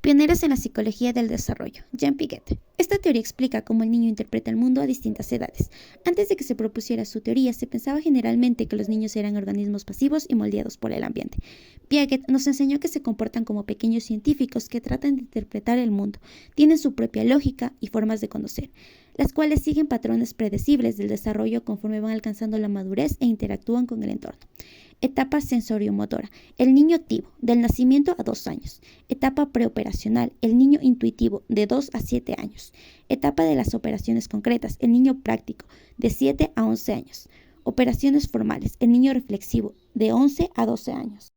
Pioneros en la psicología del desarrollo, Jean Piaget. Esta teoría explica cómo el niño interpreta el mundo a distintas edades. Antes de que se propusiera su teoría, se pensaba generalmente que los niños eran organismos pasivos y moldeados por el ambiente. Piaget nos enseñó que se comportan como pequeños científicos que tratan de interpretar el mundo, tienen su propia lógica y formas de conocer, las cuales siguen patrones predecibles del desarrollo conforme van alcanzando la madurez e interactúan con el entorno. Etapa sensoriomotora, el niño activo, del nacimiento a 2 años. Etapa preoperacional, el niño intuitivo, de 2 a 7 años. Etapa de las operaciones concretas, el niño práctico, de 7 a 11 años. Operaciones formales, el niño reflexivo, de 11 a 12 años.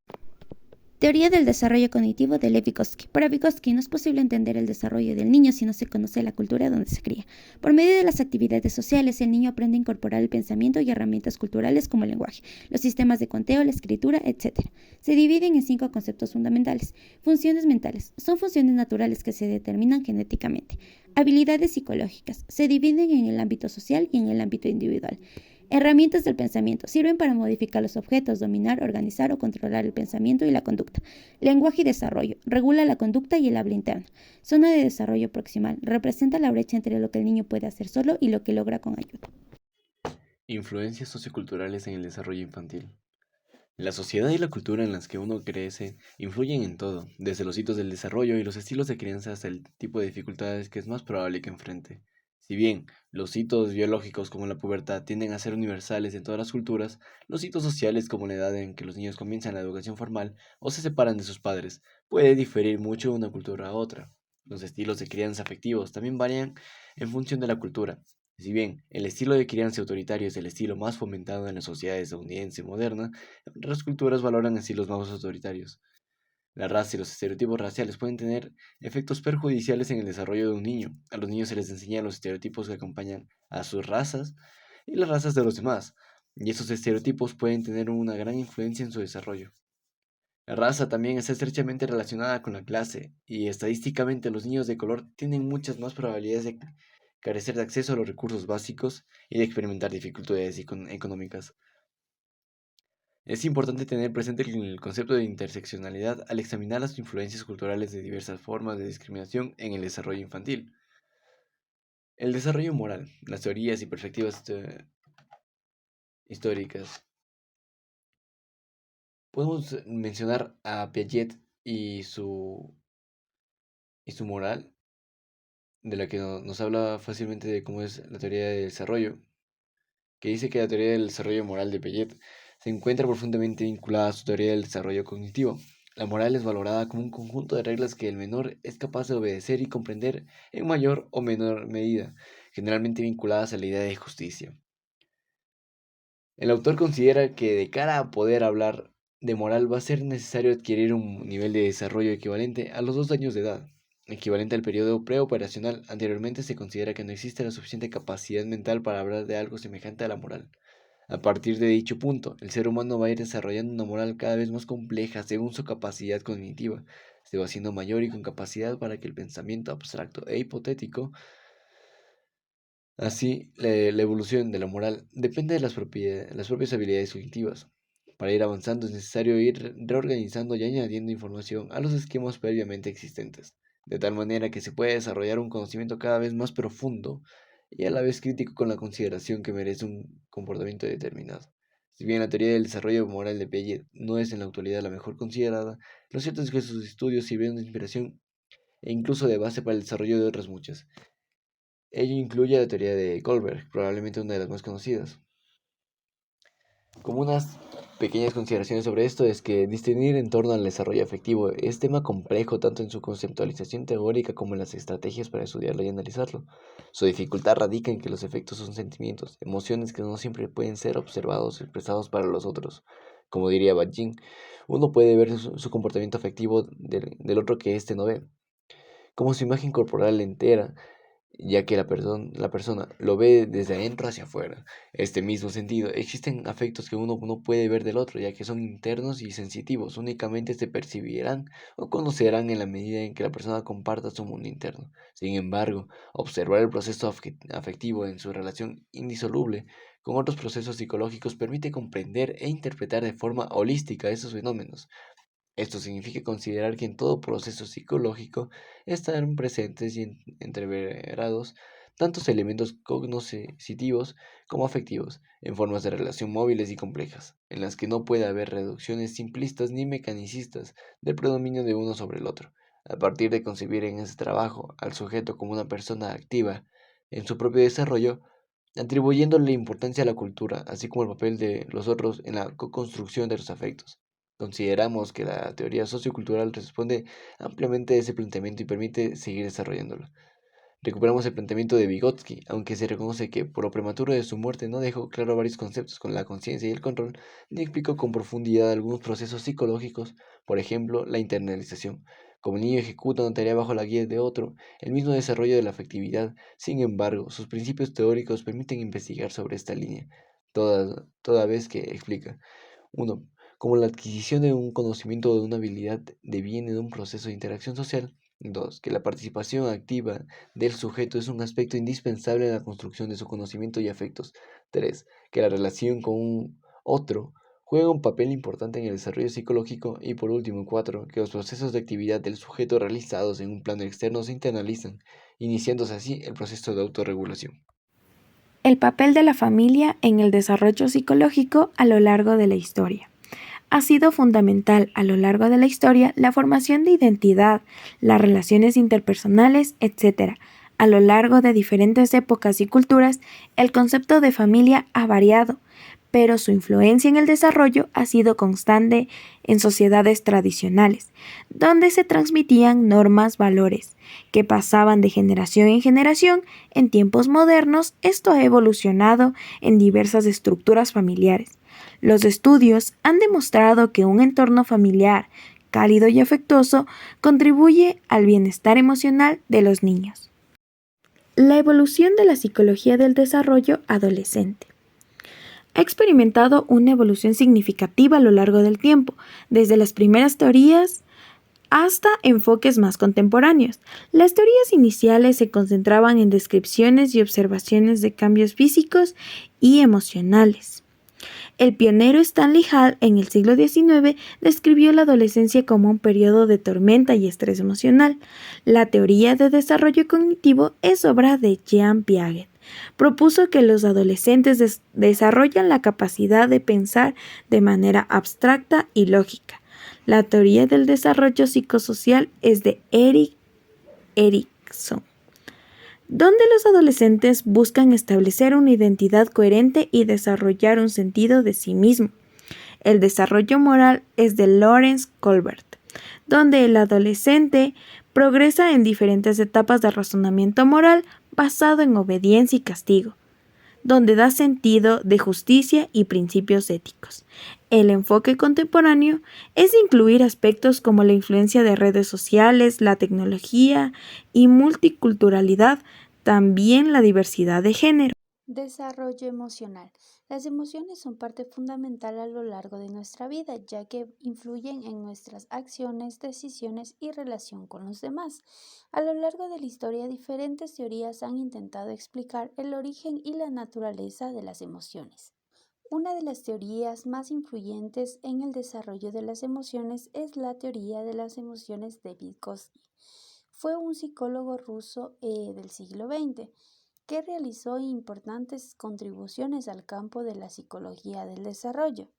Teoría del desarrollo cognitivo de Lev Vygotsky. Para Vygotsky no es posible entender el desarrollo del niño si no se conoce la cultura donde se cría. Por medio de las actividades sociales, el niño aprende a incorporar el pensamiento y herramientas culturales como el lenguaje, los sistemas de conteo, la escritura, etc. Se dividen en 5 conceptos fundamentales. Funciones mentales. Son funciones naturales que se determinan genéticamente. Habilidades psicológicas. Se dividen en el ámbito social y en el ámbito individual. Herramientas del pensamiento. Sirven para modificar los objetos, dominar, organizar o controlar el pensamiento y la conducta. Lenguaje y desarrollo. Regula la conducta y el habla interna. Zona de desarrollo proximal. Representa la brecha entre lo que el niño puede hacer solo y lo que logra con ayuda. Influencias socioculturales en el desarrollo infantil. La sociedad y la cultura en las que uno crece influyen en todo, desde los hitos del desarrollo y los estilos de crianza hasta el tipo de dificultades que es más probable que enfrente. Si bien los hitos biológicos como la pubertad tienden a ser universales en todas las culturas, los hitos sociales como la edad en que los niños comienzan la educación formal o se separan de sus padres puede diferir mucho de una cultura a otra. Los estilos de crianza afectivos también varían en función de la cultura. Si bien el estilo de crianza autoritario es el estilo más fomentado en la sociedad estadounidense moderna, otras culturas valoran estilos más autoritarios. La raza y los estereotipos raciales pueden tener efectos perjudiciales en el desarrollo de un niño. A los niños se les enseñan los estereotipos que acompañan a sus razas y las razas de los demás, y esos estereotipos pueden tener una gran influencia en su desarrollo. La raza también está estrechamente relacionada con la clase, y estadísticamente los niños de color tienen muchas más probabilidades de carecer de acceso a los recursos básicos y de experimentar dificultades económicas. Es importante tener presente el concepto de interseccionalidad al examinar las influencias culturales de diversas formas de discriminación en el desarrollo infantil. El desarrollo moral, las teorías y perspectivas históricas. Podemos mencionar a Piaget y su moral, de la que nos habla fácilmente de cómo es la teoría del desarrollo, que dice que la teoría del desarrollo moral de Piaget se encuentra profundamente vinculada a su teoría del desarrollo cognitivo. La moral es valorada como un conjunto de reglas que el menor es capaz de obedecer y comprender en mayor o menor medida, generalmente vinculadas a la idea de justicia. El autor considera que de cara a poder hablar de moral va a ser necesario adquirir un nivel de desarrollo equivalente a los 2 años de edad, equivalente al periodo preoperacional. Anteriormente se considera que no existe la suficiente capacidad mental para hablar de algo semejante a la moral. A partir de dicho punto, el ser humano va a ir desarrollando una moral cada vez más compleja según su capacidad cognitiva. Se va haciendo mayor y con capacidad para que el pensamiento abstracto e hipotético. Así, la evolución de la moral depende de las propias habilidades cognitivas. Para ir avanzando es necesario ir reorganizando y añadiendo información a los esquemas previamente existentes, de tal manera que se pueda desarrollar un conocimiento cada vez más profundo y a la vez crítico con la consideración que merece un comportamiento determinado. Si bien la teoría del desarrollo moral de Piaget no es en la actualidad la mejor considerada, lo cierto es que sus estudios sirvieron de inspiración e incluso de base para el desarrollo de otras muchas. Ello incluye la teoría de Goldberg, probablemente una de las más conocidas. Como unas pequeñas consideraciones sobre esto es que discernir en torno al desarrollo afectivo es tema complejo tanto en su conceptualización teórica como en las estrategias para estudiarlo y analizarlo. Su dificultad radica en que los efectos son sentimientos, emociones que no siempre pueden ser observados o expresados para los otros. Como diría Bajin, uno puede ver su comportamiento afectivo del otro que éste no ve, como su imagen corporal entera, ya que la persona lo ve desde adentro hacia afuera. Este mismo sentido, existen afectos que uno no puede ver del otro, ya que son internos y sensitivos, únicamente se percibirán o conocerán en la medida en que la persona comparta su mundo interno. Sin embargo, observar el proceso afectivo en su relación indisoluble con otros procesos psicológicos permite comprender e interpretar de forma holística esos fenómenos. Esto significa considerar que en todo proceso psicológico están presentes y entreverados tantos elementos cognitivos como afectivos, en formas de relación móviles y complejas, en las que no puede haber reducciones simplistas ni mecanicistas del predominio de uno sobre el otro. A partir de concebir en ese trabajo al sujeto como una persona activa en su propio desarrollo, atribuyéndole importancia a la cultura, así como el papel de los otros en la co-construcción de los afectos. Consideramos que la teoría sociocultural responde ampliamente a ese planteamiento y permite seguir desarrollándolo. Recuperamos el planteamiento de Vygotsky, aunque se reconoce que por lo prematuro de su muerte no dejó claro varios conceptos con la conciencia y el control, ni explicó con profundidad algunos procesos psicológicos, por ejemplo, la internalización. Como el niño ejecuta una tarea bajo la guía de otro, el mismo desarrollo de la afectividad. Sin embargo, sus principios teóricos permiten investigar sobre esta línea, toda vez que explica 1. Como la adquisición de un conocimiento o de una habilidad deviene de un proceso de interacción social. 2. Que la participación activa del sujeto es un aspecto indispensable en la construcción de su conocimiento y afectos. 3. Que la relación con un otro juega un papel importante en el desarrollo psicológico. Y por último, 4. Que los procesos de actividad del sujeto realizados en un plano externo se internalizan, iniciándose así el proceso de autorregulación. El papel de la familia en el desarrollo psicológico a lo largo de la historia. Ha sido fundamental a lo largo de la historia la formación de identidad, las relaciones interpersonales, etc. A lo largo de diferentes épocas y culturas, el concepto de familia ha variado, pero su influencia en el desarrollo ha sido constante en sociedades tradicionales, donde se transmitían normas, valores, que pasaban de generación en generación. En tiempos modernos, esto ha evolucionado en diversas estructuras familiares. Los estudios han demostrado que un entorno familiar cálido y afectuoso contribuye al bienestar emocional de los niños. La evolución de la psicología del desarrollo adolescente ha experimentado una evolución significativa a lo largo del tiempo, desde las primeras teorías hasta enfoques más contemporáneos. Las teorías iniciales se concentraban en descripciones y observaciones de cambios físicos y emocionales. El pionero Stanley Hall en el siglo XIX describió la adolescencia como un periodo de tormenta y estrés emocional. La teoría de desarrollo cognitivo es obra de Jean Piaget. Propuso que los adolescentes desarrollan la capacidad de pensar de manera abstracta y lógica. La teoría del desarrollo psicosocial es de Erik Erikson, donde los adolescentes buscan establecer una identidad coherente y desarrollar un sentido de sí mismo. El desarrollo moral es de Lawrence Colbert, donde el adolescente progresa en diferentes etapas de razonamiento moral basado en obediencia y castigo, donde da sentido de justicia y principios éticos. El enfoque contemporáneo es incluir aspectos como la influencia de redes sociales, la tecnología y multiculturalidad, también la diversidad de género. Desarrollo emocional. Las emociones son parte fundamental a lo largo de nuestra vida, ya que influyen en nuestras acciones, decisiones y relación con los demás. A lo largo de la historia, diferentes teorías han intentado explicar el origen y la naturaleza de las emociones. Una de las teorías más influyentes en el desarrollo de las emociones es la teoría de las emociones de Vygotsky. Fue un psicólogo ruso del siglo XX que realizó importantes contribuciones al campo de la psicología del desarrollo.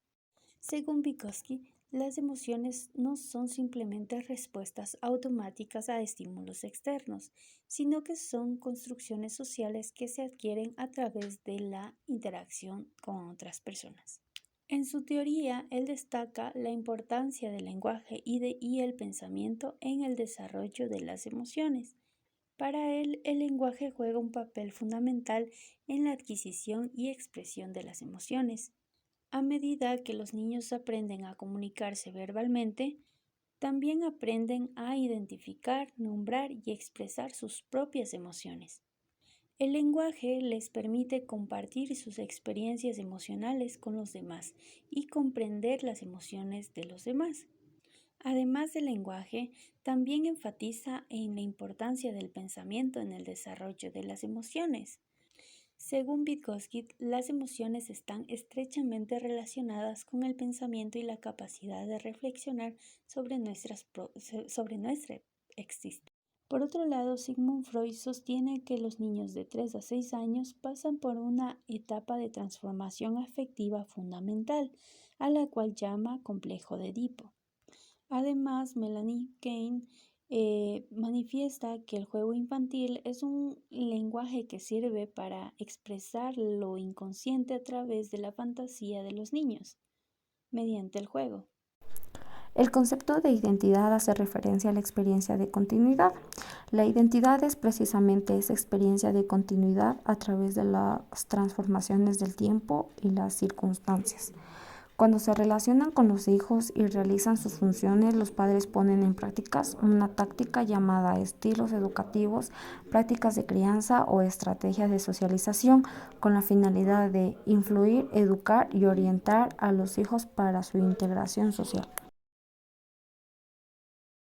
Según Vygotsky, las emociones no son simplemente respuestas automáticas a estímulos externos, sino que son construcciones sociales que se adquieren a través de la interacción con otras personas. En su teoría, él destaca la importancia del lenguaje y el pensamiento en el desarrollo de las emociones. Para él, el lenguaje juega un papel fundamental en la adquisición y expresión de las emociones. A medida que los niños aprenden a comunicarse verbalmente, también aprenden a identificar, nombrar y expresar sus propias emociones. El lenguaje les permite compartir sus experiencias emocionales con los demás y comprender las emociones de los demás. Además del lenguaje, también enfatiza en la importancia del pensamiento en el desarrollo de las emociones. Según Vygotsky, las emociones están estrechamente relacionadas con el pensamiento y la capacidad de reflexionar sobre nuestra existencia. Por otro lado, Sigmund Freud sostiene que los niños de 3 a 6 años pasan por una etapa de transformación afectiva fundamental, a la cual llama complejo de Edipo. Además, Melanie Klein manifiesta que el juego infantil es un lenguaje que sirve para expresar lo inconsciente a través de la fantasía de los niños, mediante el juego. El concepto de identidad hace referencia a la experiencia de continuidad. La identidad es precisamente esa experiencia de continuidad a través de las transformaciones del tiempo y las circunstancias. Cuando se relacionan con los hijos y realizan sus funciones, los padres ponen en práctica una táctica llamada estilos educativos, prácticas de crianza o estrategias de socialización, con la finalidad de influir, educar y orientar a los hijos para su integración social.